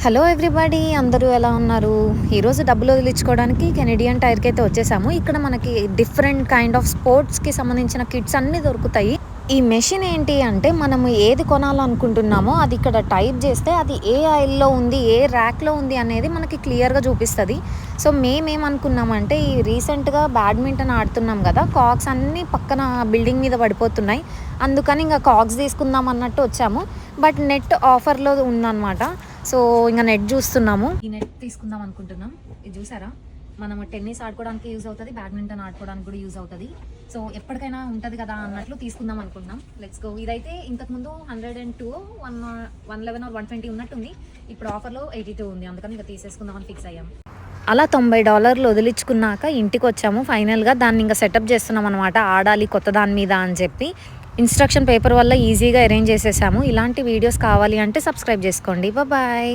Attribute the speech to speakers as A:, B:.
A: Hello everybody, అందరూ ఎలా ఉన్నారు? ఈరోజు డబ్బులు వదిలించుకోవడానికి కెనడియన్ టైర్కి అయితే వచ్చేసాము. ఇక్కడ మనకి డిఫరెంట్ కైండ్ ఆఫ్ స్పోర్ట్స్కి సంబంధించిన కిట్స్ అన్నీ దొరుకుతాయి. ఈ మెషిన్ ఏంటి అంటే మనము ఏది కొనాలనుకుంటున్నామో అది ఇక్కడ టైప్ చేస్తే అది ఏ ఐల్లో ఉంది, ఏ ర్యాక్లో ఉంది అనేది మనకి క్లియర్గా చూపిస్తుంది. సో మేమేమనుకున్నామంటే ఈ రీసెంట్గా బ్యాడ్మింటన్ ఆడుతున్నాం కదా, కాక్స్ అన్నీ పక్కన బిల్డింగ్ మీద పడిపోతున్నాయి. అందుకని ఇంకా కాక్స్ తీసుకుందాం అన్నట్టు వచ్చాము. బట్ నెట్ ఆఫర్లో ఉందన్నమాట. సో ఇంకా నెట్ చూస్తున్నాము. ఈ నెట్ తీసుకుందాం అనుకుంటున్నాం. ఇది చూసారా, మనం టెన్నిస్ ఆడుకోవడానికి యూజ్ అవుతుంది, బ్యాడ్మింటన్ ఆడుకోవడానికి కూడా యూజ్ అవుతుంది. సో ఎప్పటికైనా ఉంటుంది కదా అన్నట్లు తీసుకుందాం అనుకుంటున్నాం. Let's go. ఇదైతే ఇంతకుముందు 102, 111 or 120 ఉన్నట్టుంది. ఇప్పుడు ఆఫర్లో 82 ఉంది. అందుకని ఇంకా తీసేసుకుందామని ఫిక్స్ అయ్యాం. అలా $90 వదిలించుకున్నాక ఇంటికి వచ్చాము. ఫైనల్గా దాన్ని ఇంకా సెటప్ చేస్తున్నాం అనమాట, ఆడాలి కొత్త దాని మీద అని చెప్పి. ఇన్స్ట్రక్షన్ పేపర్ వల్ల ఈజీగా అరేంజ్ చేసేసాము. ఇలాంటి వీడియోస్ కావాలి అంటే సబ్స్క్రైబ్ చేసుకోండి. బాయ్.